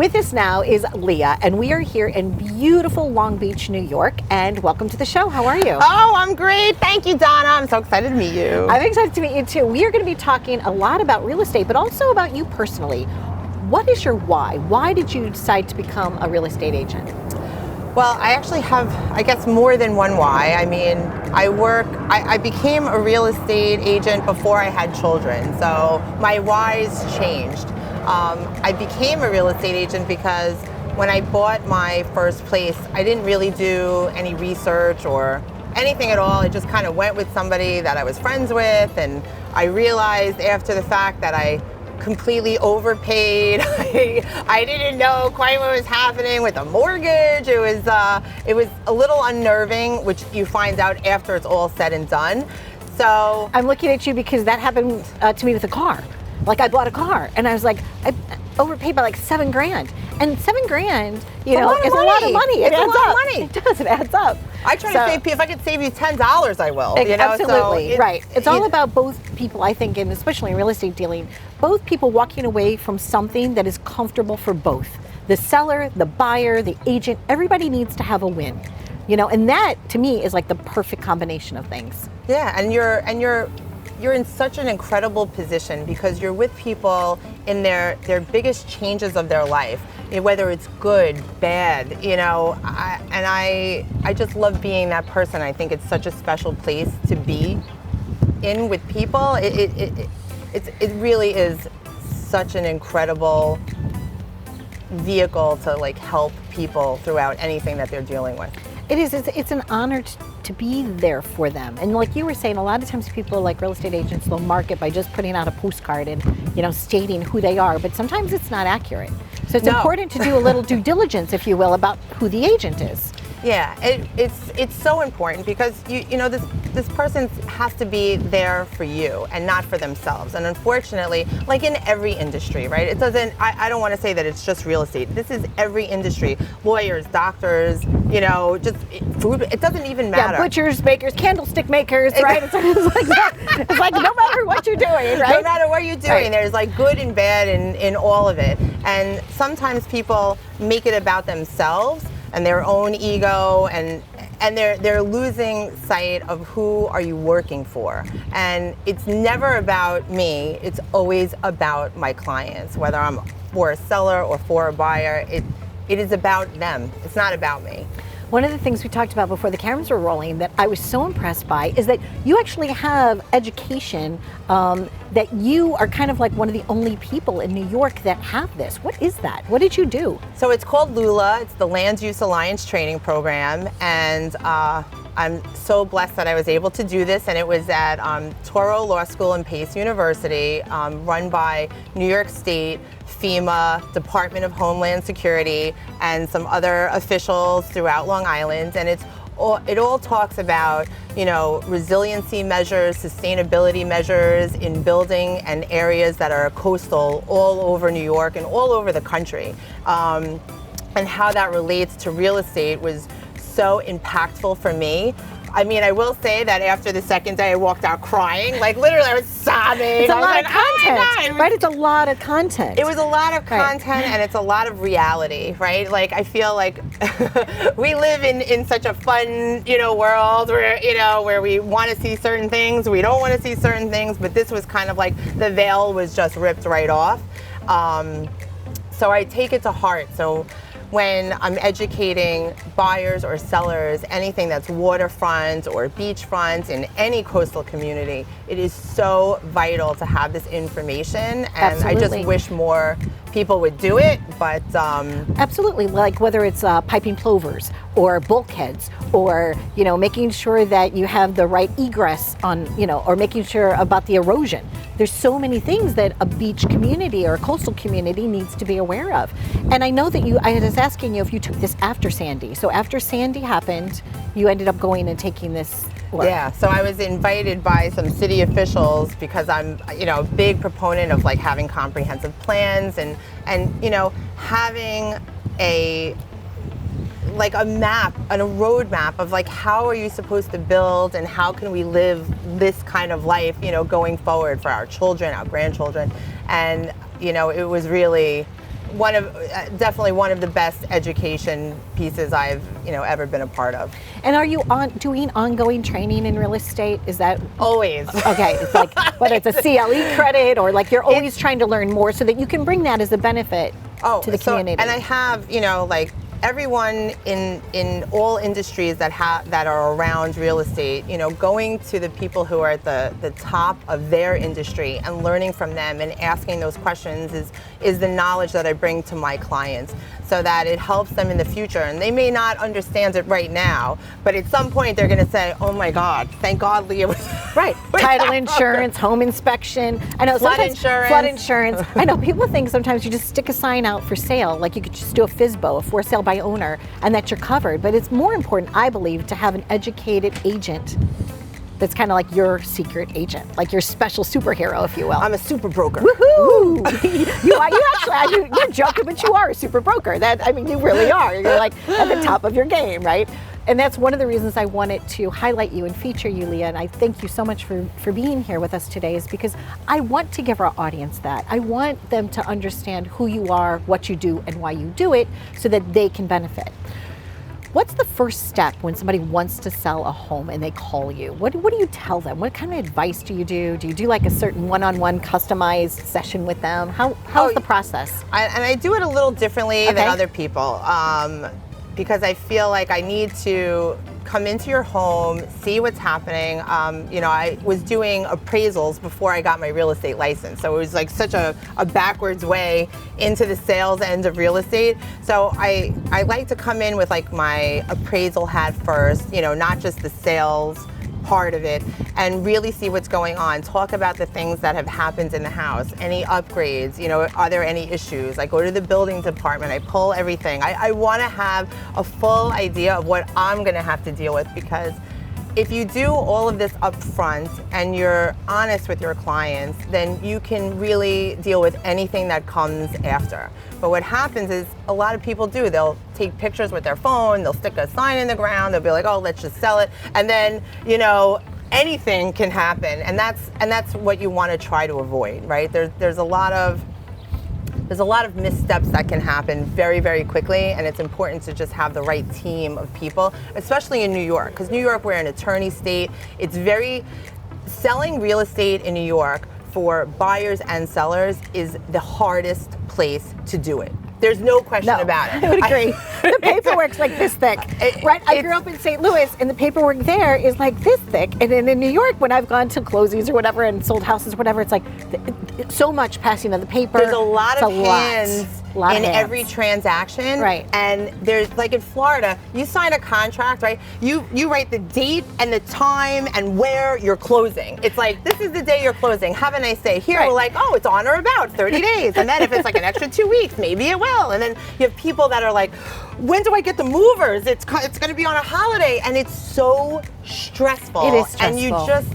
With us now is Leah, and we are here in beautiful Long Beach, New York, and welcome to the show. How are you? Oh, I'm great. Thank you, Donna. I'm so excited to meet you. I'm excited to meet you too. We are going to be talking a lot about real estate, but also about you personally. What is your why? Why did you decide to become a real estate agent? Well, I actually have, I guess, more than one why. I mean, I became a real estate agent before I had children, so my whys changed. I became a real estate agent because when I bought my first place, I didn't really do any research or anything at all. I just kind of went with somebody that I was friends with, and I realized after the fact that I completely overpaid. I didn't know quite what was happening with the mortgage. It was a little unnerving, which you find out after it's all said and done. So I'm looking at you because that happened to me with a car. Like I bought a car and I was like, I overpaid by like $7,000. And $7,000, is a lot of money. It's a lot of money. It does, it adds up. I try to save, if I could save you $10, I will. Absolutely, right. It's all about both people, I think, and especially in real estate dealing, both people walking away from something that is comfortable for both. The seller, the buyer, the agent, everybody needs to have a win. And that to me is like the perfect combination of things. Yeah, and you're in such an incredible position because you're with people in their biggest changes of their life, whether it's good, bad, I just love being that person. I think it's such a special place to be in with people. It really is such an incredible vehicle to help people throughout anything that they're dealing with. It is. It's an honor to be there for them. And like you were saying, a lot of times people, like real estate agents, they'll market by just putting out a postcard and, stating who they are. But sometimes it's not accurate. So it's important to do a little due diligence, if you will, about who the agent is. Yeah, it's so important because this person has to be there for you and not for themselves. And unfortunately, like in every industry, right? It doesn't. I don't want to say that it's just real estate. This is every industry: lawyers, doctors, just food. It doesn't even matter. Yeah, butchers, bakers, candlestick makers, right? It's like that. It's like no matter what you're doing, right? No matter what you're doing, right. There's like good and bad in all of it. And sometimes people make it about themselves and their own ego, and they're losing sight of who are you working for. And it's never about me, it's always about my clients, whether I'm for a seller or for a buyer. It is about them, it's not about me. One of the things we talked about before the cameras were rolling that I was so impressed by is that you actually have education, that you are kind of like one of the only people in New York that have this. What is that? What did you do? So it's called LULA, it's the Land Use Alliance Training Program, and I'm so blessed that I was able to do this, and it was at Touro Law School and Pace University, run by New York State, FEMA, Department of Homeland Security, and some other officials throughout Long Island. And it all talks about, resiliency measures, sustainability measures in building and areas that are coastal all over New York and all over the country. And how that relates to real estate was so impactful for me. I mean, I will say that after the second day, I walked out crying. Like literally, I was sobbing. It's a lot of content, right? It's a lot of content. It was a lot of content, and it's a lot of reality, right? Like I feel like we live in such a fun, world where we want to see certain things, we don't want to see certain things, but this was kind of like the veil was just ripped right off. So I take it to heart. So when I'm educating buyers or sellers, anything that's waterfront or beachfront in any coastal community, it is so vital to have this information. And Absolutely. I just wish more people would do it, but absolutely, like whether it's piping plovers or bulkheads, or making sure that you have the right egress on, or making sure about the erosion. There's so many things that a beach community or a coastal community needs to be aware of. And I know that I was asking you if you took this after Sandy. So after Sandy happened, you ended up going and taking this work. Yeah, so I was invited by some city officials because I'm, a big proponent of having comprehensive plans and having a map and a roadmap of how are you supposed to build and how can we live this kind of life, going forward for our children, our grandchildren. And, it was really definitely one of the best education pieces I've ever been a part of. And are you doing ongoing training in real estate? Is that always? Okay, it's like whether it's a CLE credit or like you're always trying to learn more so that you can bring that as a benefit to the community. And I have like everyone in all industries that are around real estate, going to the people who are at the top of their industry and learning from them and asking those questions is the knowledge that I bring to my clients, so that it helps them in the future. And they may not understand it right now, but at some point they're going to say, "Oh my God, thank God Leah was right." Title insurance, home inspection. I know flood insurance. Flood insurance. I know people think sometimes you just stick a sign out for sale, like you could just do a FSBO, a for sale by owner, and that you're covered. But it's more important, I believe, to have an educated agent that's kind of like your secret agent, like your special superhero, if you will. I'm a super broker. Woohoo! You're joking, but you are a super broker. You really are. You're like at the top of your game, right? And that's one of the reasons I wanted to highlight you and feature you, Leah. And I thank you so much for being here with us today, is because I want to give our audience that. I want them to understand who you are, what you do, and why you do it, so that they can benefit. What's the first step when somebody wants to sell a home and they call you? What do you tell them? What kind of advice do you do? Do you do like a certain one-on-one customized session with them? How's the process? I do it a little differently than other people, because I feel like I need to come into your home, see what's happening. I was doing appraisals before I got my real estate license, so it was like such a backwards way into the sales end of real estate. So I like to come in with like my appraisal hat first, not just the sales part of it, and really see what's going on. Talk about the things that have happened in the house, any upgrades, are there any issues? I go to the building department, I pull everything. I want to have a full idea of what I'm going to have to deal with, because if you do all of this up front and you're honest with your clients, then you can really deal with anything that comes after. But what happens is a lot of people do. They'll take pictures with their phone, they'll stick a sign in the ground, they'll be like, "Oh, let's just sell it." And then, anything can happen. And that's what you want to try to avoid, right? There's a lot of missteps that can happen very, very quickly, and it's important to just have the right team of people, especially in New York, because New York, we're an attorney state. Selling real estate in New York for buyers and sellers is the hardest place to do it. There's no question about it. I would agree. The paperwork's like this thick, right? I grew up in St. Louis, and the paperwork there is like this thick. And then in New York, when I've gone to closings or whatever and sold houses or whatever, it's like so much passing of the paper. There's a lot of hands in every transaction. Right. And there's, like in Florida, you sign a contract, right? You write the date and the time and where you're closing. It's like, this is the day you're closing. Have a nice day. Here, we're like, oh, it's on or about 30 days. And then if it's like an extra 2 weeks, maybe it will. And then you have people that are like, when do I get the movers? It's going to be on a holiday. And it's so stressful. It is stressful. And you just,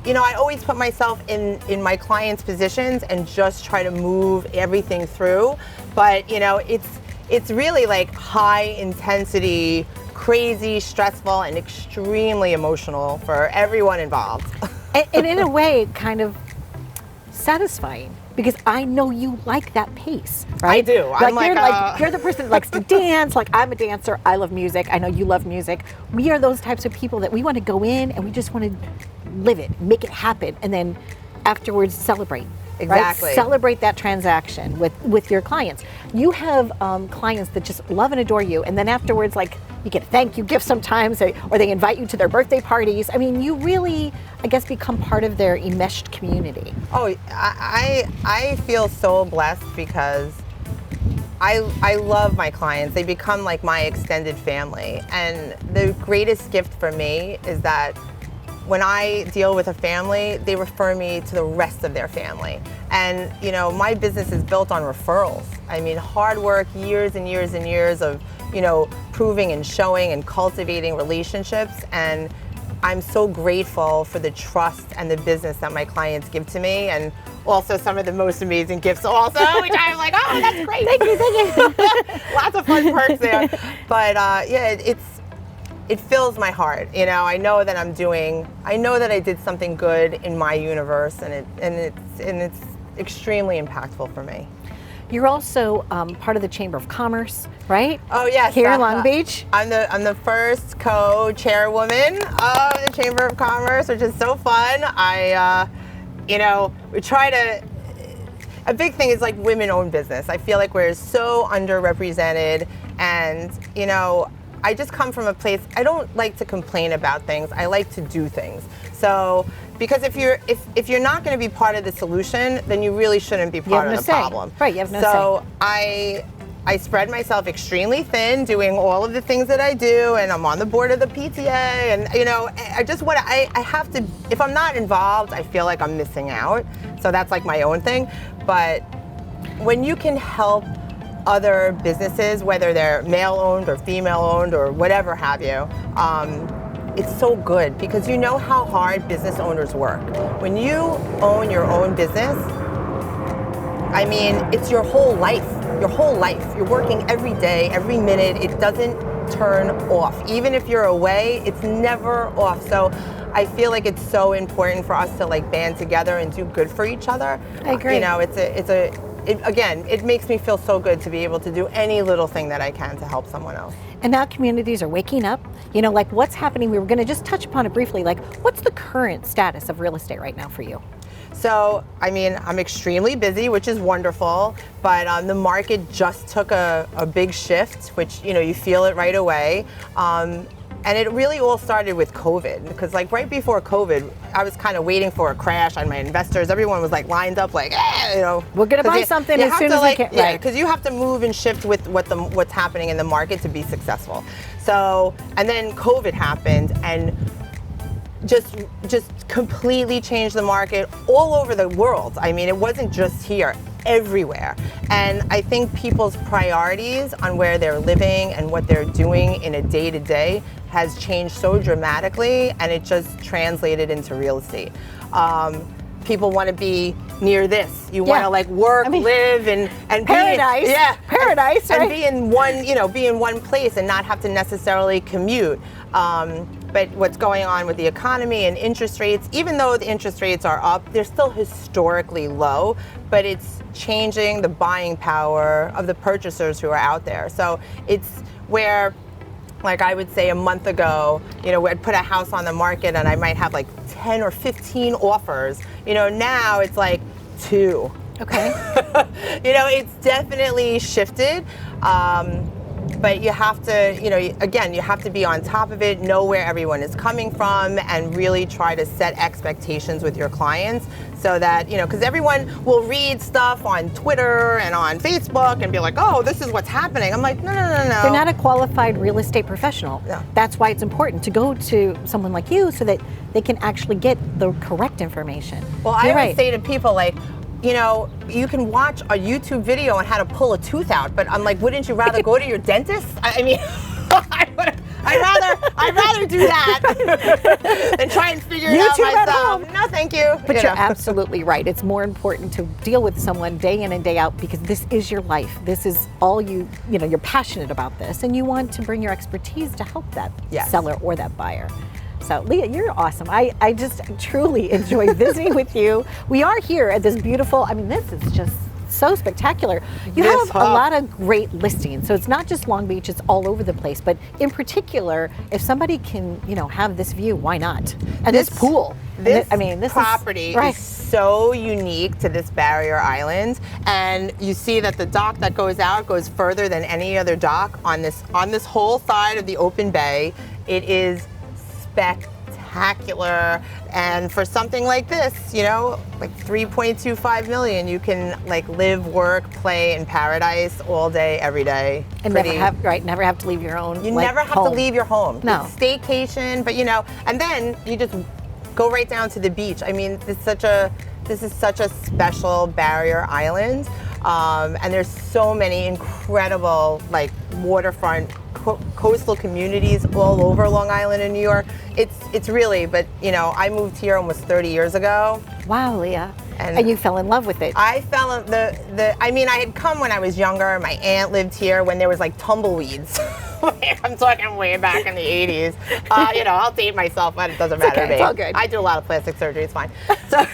I always put myself in my clients' positions and just try to move everything through. But, it's really like high intensity, crazy, stressful, and extremely emotional for everyone involved. And in a way, kind of satisfying, because I know you like that pace, right? I do. You're the person that likes to dance. Like, I'm a dancer. I love music. I know you love music. We are those types of people that we want to go in and we just want to live it, make it happen, and then afterwards celebrate. Exactly. Right? Celebrate that transaction with your clients. You have clients that just love and adore you, and then afterwards, like, you get a thank you gift sometimes, or they invite you to their birthday parties. I mean, you really, I guess, become part of their enmeshed community. Oh, I feel so blessed because I love my clients. They become like my extended family. And the greatest gift for me is that when I deal with a family, they refer me to the rest of their family. And, my business is built on referrals. I mean, hard work, years and years and years of, proving and showing and cultivating relationships. And I'm so grateful for the trust and the business that my clients give to me, and also some of the most amazing gifts also, which I'm like, oh, that's great. Thank you. Lots of fun perks there. But it fills my heart. I know that I know that I did something good in my universe, and it's extremely impactful for me. You're also part of the Chamber of Commerce, right? Oh yes, Here in Long Beach. I'm the first co-chairwoman of the Chamber of Commerce, which is so fun. We try to. A big thing is like women-owned business. I feel like we're so underrepresented, and I just come from a place. I don't like to complain about things. I like to do things. So, because if you're not going to be part of the solution, then you really shouldn't be part of the problem. Right, you have no say. So I spread myself extremely thin, doing all of the things that I do, and I'm on the board of the PTA, and I just want to. I have to. If I'm not involved, I feel like I'm missing out. So that's like my own thing. But when you can help other businesses, whether they're male-owned or female-owned or whatever have you, it's so good because you know how hard business owners work. When you own your own business, I mean, it's your whole life. Your whole life. You're working every day, every minute. It doesn't turn off. Even if you're away, it's never off. So I feel like it's so important for us to like band together and do good for each other. I agree. It makes me feel so good to be able to do any little thing that I can to help someone else. And now communities are waking up. Like what's happening, we were going to just touch upon it briefly, like what's the current status of real estate right now for you? So, I mean, I'm extremely busy, which is wonderful, but the market just took a big shift, which, you feel it right away. And it really all started with COVID, because like right before COVID, I was kind of waiting for a crash on my investors. Everyone was like lined up like, we're going to buy something as soon as we can. Yeah, because you have to move and shift with what's happening in the market to be successful. So, and then COVID happened and just completely changed the market all over the world. I mean, it wasn't just here, everywhere. And I think people's priorities on where they're living and what they're doing in a day-to-day has changed so dramatically, and it just translated into real estate. People want to be near this. You want to like work, live, and paradise. Paradise, and right? be in one place and not have to necessarily commute. But what's going on with the economy and interest rates, even though the interest rates are up, they're still historically low, but it's changing the buying power of the purchasers who are out there. So it's where, like I would say a month ago, I'd put a house on the market and I might have like 10 or 15 offers. Now it's like 2. Okay. It's definitely shifted. But you have to, you have to be on top of it, know where everyone is coming from, and really try to set expectations with your clients so that, because everyone will read stuff on Twitter and on Facebook and be like, oh, this is what's happening. I'm like, no. They're not a qualified real estate professional. No. That's why it's important to go to someone like you so that they can actually get the correct information. Well, I always say to people like, you can watch a YouTube video on how to pull a tooth out, but I'm like, wouldn't you rather go to your dentist? I mean, I'd rather do that than try and figure it out myself. No, thank you. But you're absolutely right. It's more important to deal with someone day in and day out because this is your life. This is all you're passionate about this, and you want to bring your expertise to help that seller or that buyer. So Leah, you're awesome. I just truly enjoy visiting with you. We are here at this beautiful, this is just so spectacular. You have a lot of great listings. So it's not just Long Beach, it's all over the place. But in particular, if somebody can, have this view, why not? And this pool. This property is so unique to this barrier island. And you see that the dock that goes out goes further than any other dock on this whole side of the open bay. It is spectacular, and for something like this, like 3.25 million, you can like live, work, play in paradise all day, every day. And never have to leave your own. You never have to leave your home. No. It's staycation, but and then you just go right down to the beach. I mean, this is such a special barrier island, and there's so many incredible like waterfront coastal communities all over Long Island and New York. It's really, but I moved here almost 30 years ago. Wow, Leah. And you fell in love with it. I fell in I had come when I was younger. My aunt lived here when there was like tumbleweeds. I'm talking way back in the 80s. I'll date myself, but it doesn't matter to me. It's all good. I do a lot of plastic surgery, it's fine. So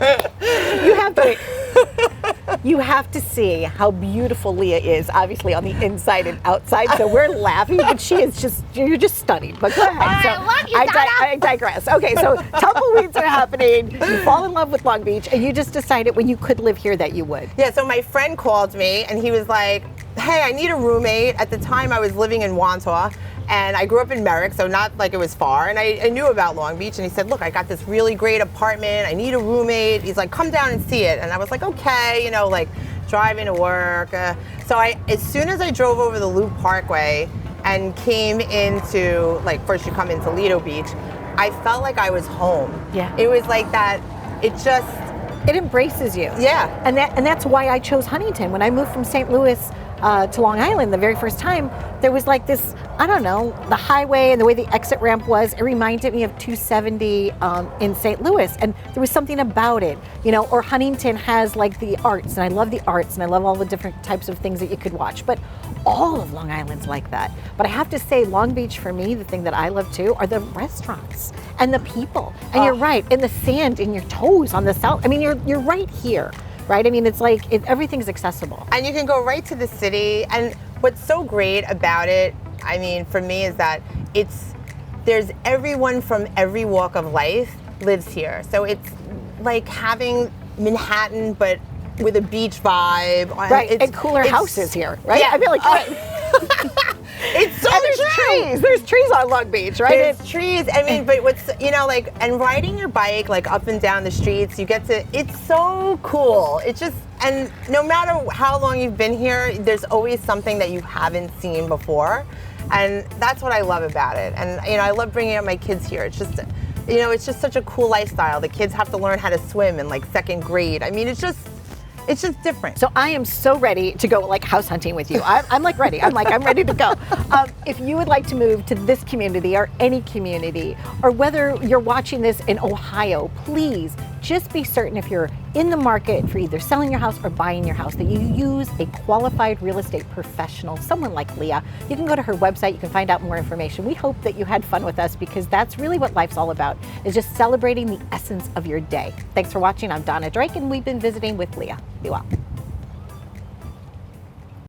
you have to You have to see how beautiful Leah is, obviously on the inside and outside. So we're laughing, but she is you're just stunning. But go ahead. So I love you, Donna. I digress. Okay, so tumbleweeds are happening. You fall in love with Long Beach, and you just decided when you could live here that you would. Yeah, so my friend called me and he was like, hey, I need a roommate. At the time I was living in Wantagh and I grew up in Merrick, so not like it was far. And I knew about Long Beach and he said, look, I got this really great apartment. I need a roommate. He's like, come down and see it. And I was like, okay, you know, like driving to work. So as soon as I drove over the Loop Parkway and came into, like first you come into Lido Beach, I felt like I was home. Yeah. It was like that, it embraces you. Yeah. And that's why I chose Huntington. When I moved from St. Louis to Long Island the very first time, there was like this, I don't know, the highway and the way the exit ramp was, it reminded me of 270 in St. Louis, and there was something about it, you know, or Huntington has like the arts, and I love the arts, and I love all the different types of things that you could watch, but all of Long Island's like that. But I have to say, Long Beach for me, the thing that I love too, are the restaurants and the people. And you're right, and the sand in your toes on the south. I mean, you're right here, right? I mean, it's like everything's accessible. And you can go right to the city. And what's so great about it, I mean, for me, is that there's everyone from every walk of life lives here. So it's like having Manhattan, but with a beach vibe. Right, and cooler houses here, right? Yeah. I feel like, it's so and there's true. trees. There's trees on Long Beach, right? There's trees. I mean, but what's, you know, like, and riding your bike, like, up and down the streets, you get to, it's so cool. It's just, and no matter how long you've been here, there's always something that you haven't seen before. And that's what I love about it. And, you know, I love bringing up my kids here. It's just, you know, it's just such a cool lifestyle. The kids have to learn how to swim in, like, second grade. I mean, it's just different. So I am so ready to go like house hunting with you. I'm like ready. I'm ready to go. If you would like to move to this community or any community, or whether you're watching this in Ohio, please just be certain if you're in the market for either selling your house or buying your house that you use a qualified real estate professional, someone like Leah. You can go to her website, you can find out more information. We hope that you had fun with us because that's really what life's all about, is just celebrating the essence of your day. Thanks for watching. I'm Donna Drake and we've been visiting with Leah. Be well.